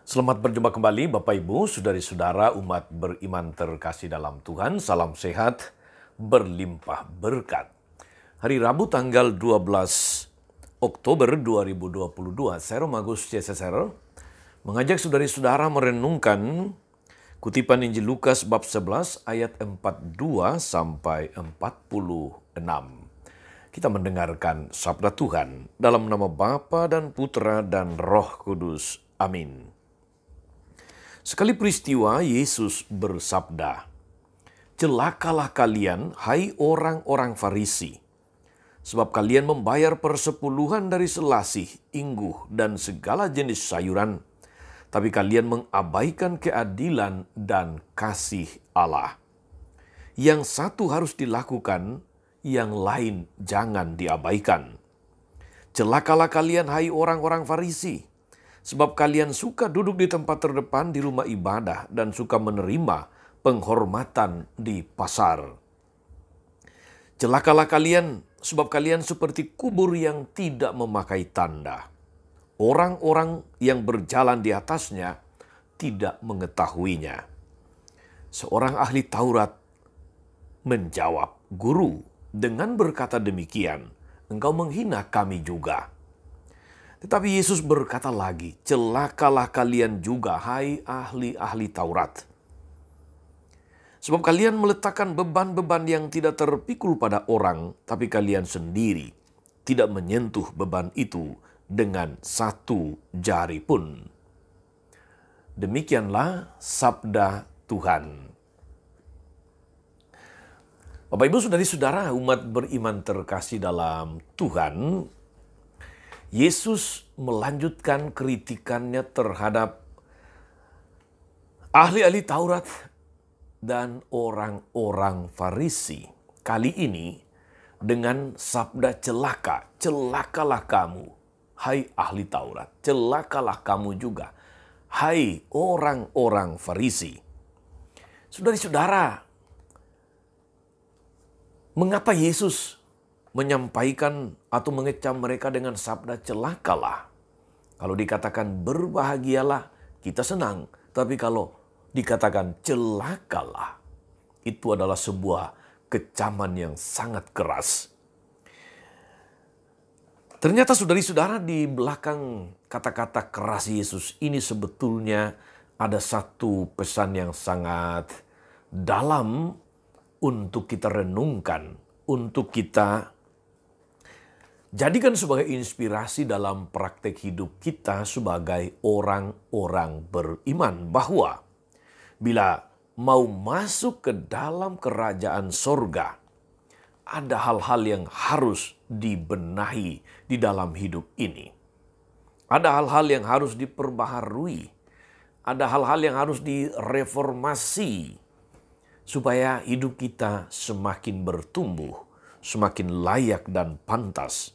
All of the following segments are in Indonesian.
Selamat berjumpa kembali Bapak Ibu, saudari-saudara umat beriman terkasih dalam Tuhan. Salam sehat, berlimpah berkat. Hari Rabu tanggal 12 Oktober 2022, saya Romagus CSSR mengajak saudari-saudara merenungkan kutipan Injil Lukas bab 11 ayat 42 sampai 46. Kita mendengarkan sabda Tuhan dalam nama Bapa dan Putra dan Roh Kudus. Amin. Sekali peristiwa Yesus bersabda, "Celakalah kalian, hai orang-orang Farisi, sebab kalian membayar persepuluhan dari selasih, ingguh, dan segala jenis sayuran, tapi kalian mengabaikan keadilan dan kasih Allah. Yang satu harus dilakukan, yang lain jangan diabaikan. Celakalah kalian, hai orang-orang Farisi, sebab kalian suka duduk di tempat terdepan di rumah ibadah dan suka menerima penghormatan di pasar. Celakalah kalian, sebab kalian seperti kubur yang tidak memakai tanda. Orang-orang yang berjalan di atasnya tidak mengetahuinya." Seorang ahli Taurat menjawab, "Guru, dengan berkata demikian, engkau menghina kami juga." Tetapi Yesus berkata lagi, "Celakalah kalian juga, hai ahli-ahli Taurat. Sebab kalian meletakkan beban-beban yang tidak terpikul pada orang, tapi kalian sendiri tidak menyentuh beban itu dengan satu jari pun." Demikianlah sabda Tuhan. Bapak Ibu saudari-saudara umat beriman terkasih dalam Tuhan, Yesus melanjutkan kritikannya terhadap ahli-ahli Taurat dan orang-orang Farisi. Kali ini dengan sabda celaka, "Celakalah kamu, hai ahli Taurat. Celakalah kamu juga, hai orang-orang Farisi." Saudari-saudara, mengapa Yesus menyampaikan atau mengecam mereka dengan sabda celakalah? Kalau dikatakan berbahagialah, kita senang. Tapi kalau dikatakan celakalah, itu adalah sebuah kecaman yang sangat keras. Ternyata saudari-saudara, di belakang kata-kata keras Yesus ini sebetulnya ada satu pesan yang sangat dalam untuk kita renungkan, untuk kita jadikan sebagai inspirasi dalam praktek hidup kita sebagai orang-orang beriman. Bahwa bila mau masuk ke dalam kerajaan sorga, ada hal-hal yang harus dibenahi di dalam hidup ini. Ada hal-hal yang harus diperbaharui. Ada hal-hal yang harus direformasi supaya hidup kita semakin bertumbuh, semakin layak dan pantas.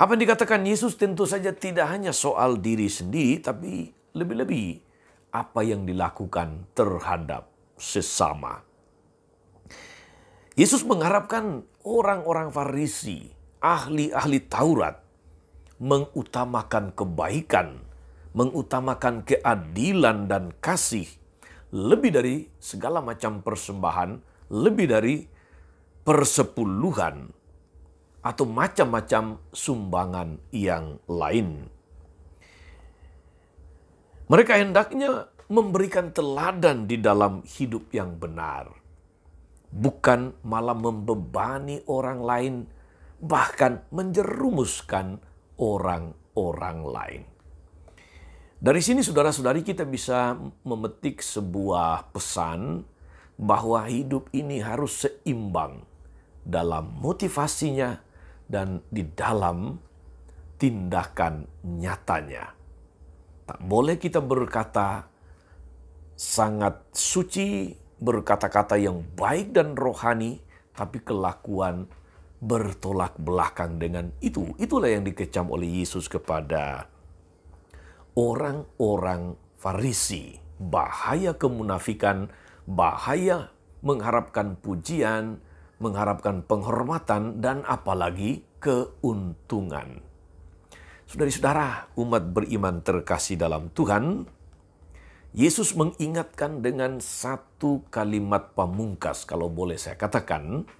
Apa yang dikatakan Yesus tentu saja tidak hanya soal diri sendiri, tapi lebih-lebih apa yang dilakukan terhadap sesama. Yesus mengharapkan orang-orang Farisi, ahli-ahli Taurat, mengutamakan kebaikan, mengutamakan keadilan dan kasih, lebih dari segala macam persembahan, lebih dari persepuluhan, atau macam-macam sumbangan yang lain. Mereka hendaknya memberikan teladan di dalam hidup yang benar, bukan malah membebani orang lain, bahkan menjerumuskan orang-orang lain. Dari sini saudara-saudari kita bisa memetik sebuah pesan bahwa hidup ini harus seimbang dalam motivasinya dan di dalam tindakan nyatanya. Tak boleh kita berkata sangat suci, berkata-kata yang baik dan rohani, tapi kelakuan bertolak belakang dengan itu. Itulah yang dikecam oleh Yesus kepada orang-orang Farisi. Bahaya kemunafikan, bahaya mengharapkan pujian, mengharapkan penghormatan, dan apalagi keuntungan. Saudara-saudara, umat beriman terkasih dalam Tuhan, Yesus mengingatkan dengan satu kalimat pamungkas, kalau boleh saya katakan,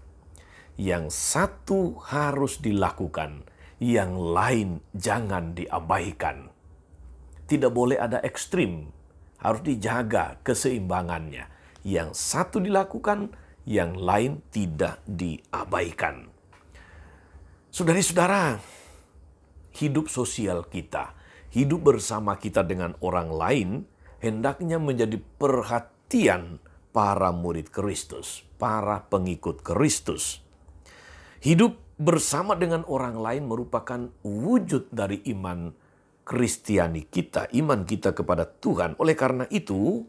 yang satu harus dilakukan, yang lain jangan diabaikan. Tidak boleh ada ekstrim, harus dijaga keseimbangannya. Yang satu dilakukan, yang lain tidak diabaikan. Saudari-saudara, hidup sosial kita, hidup bersama kita dengan orang lain, hendaknya menjadi perhatian para murid Kristus, para pengikut Kristus. Hidup bersama dengan orang lain merupakan wujud dari iman Kristiani kita, iman kita kepada Tuhan. Oleh karena itu,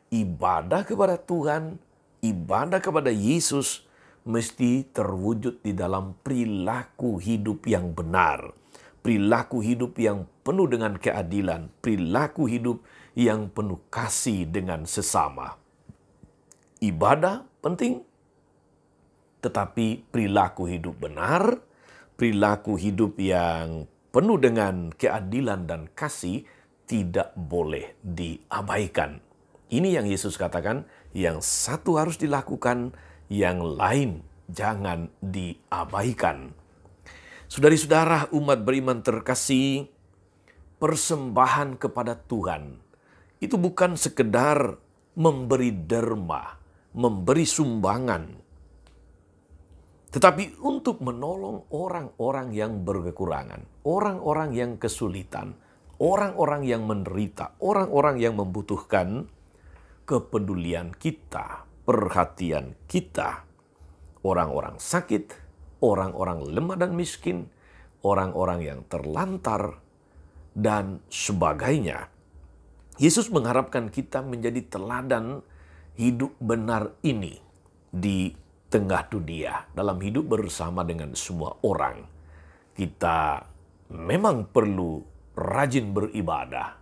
ibadah kepada Tuhan, ibadah kepada Yesus mesti terwujud di dalam perilaku hidup yang benar. Perilaku hidup yang penuh dengan keadilan, perilaku hidup yang penuh kasih dengan sesama. Ibadah penting, tetapi perilaku hidup benar, perilaku hidup yang penuh dengan keadilan dan kasih tidak boleh diabaikan. Ini yang Yesus katakan, yang satu harus dilakukan, yang lain jangan diabaikan. Saudari-saudara, umat beriman terkasih, persembahan kepada Tuhan itu bukan sekedar memberi derma, memberi sumbangan, tetapi untuk menolong orang-orang yang berkekurangan, orang-orang yang kesulitan, orang-orang yang menderita, orang-orang yang membutuhkan kepedulian kita, perhatian kita, orang-orang sakit, orang-orang lemah dan miskin, orang-orang yang terlantar, dan sebagainya. Yesus mengharapkan kita menjadi teladan hidup benar ini di tengah dunia, dalam hidup bersama dengan semua orang. Kita memang perlu rajin beribadah,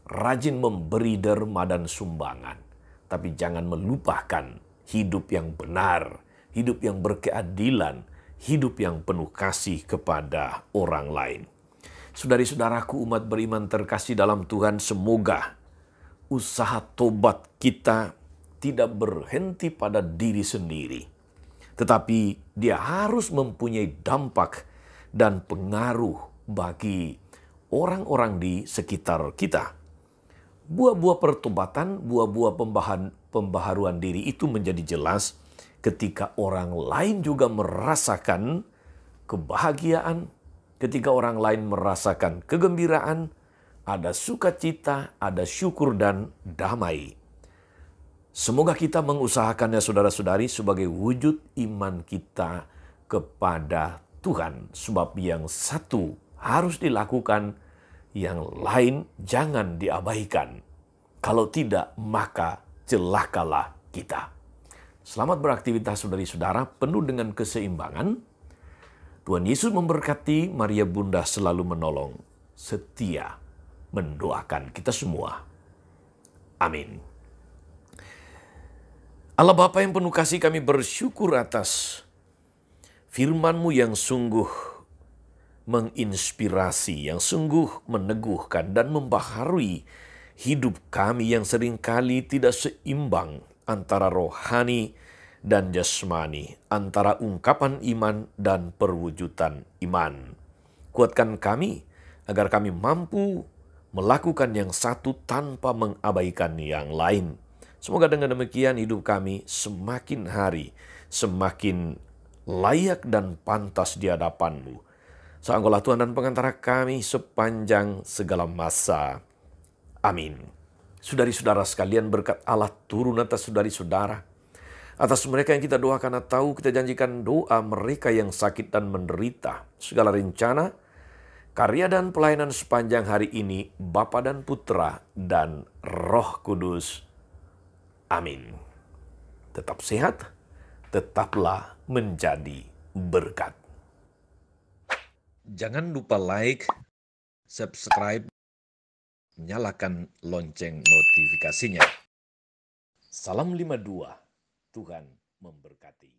rajin memberi derma dan sumbangan, tapi jangan melupakan hidup yang benar, hidup yang berkeadilan, hidup yang penuh kasih kepada orang lain. Saudari-saudaraku, umat beriman terkasih dalam Tuhan, semoga usaha tobat kita tidak berhenti pada diri sendiri, tetapi dia harus mempunyai dampak dan pengaruh bagi orang-orang di sekitar kita. Buah-buah pertobatan, buah-buah pembaharuan diri itu menjadi jelas ketika orang lain juga merasakan kebahagiaan, ketika orang lain merasakan kegembiraan, ada sukacita, ada syukur dan damai. Semoga kita mengusahakannya, saudara-saudari, sebagai wujud iman kita kepada Tuhan. Sebab yang satu harus dilakukan, yang lain jangan diabaikan. Kalau tidak, maka celakalah kita. Selamat beraktivitas, saudari-saudara, penuh dengan keseimbangan. Tuhan Yesus memberkati, Maria Bunda selalu menolong, setia mendoakan kita semua. Amin. Allah Bapa yang penuh kasih, kami bersyukur atas firman-Mu yang sungguh menginspirasi, yang sungguh meneguhkan dan membaharui hidup kami yang seringkali tidak seimbang antara rohani dan jasmani, antara ungkapan iman dan perwujudan iman. Kuatkan kami agar kami mampu melakukan yang satu tanpa mengabaikan yang lain. Semoga dengan demikian hidup kami semakin hari semakin layak dan pantas di hadapan-Mu. Engkaulah Tuhan dan pengantara kami sepanjang segala masa. Amin. Saudari-saudara sekalian, berkat Allah turun atas saudari-saudara, atas mereka yang kita doakan atau kita janjikan doa mereka yang sakit dan menderita. Segala rencana, karya dan pelayanan sepanjang hari ini, Bapa dan Putra dan Roh Kudus. Amin. Tetap sehat, tetaplah menjadi berkat. Jangan lupa like, subscribe, nyalakan lonceng notifikasinya. Salam 52, Tuhan memberkati.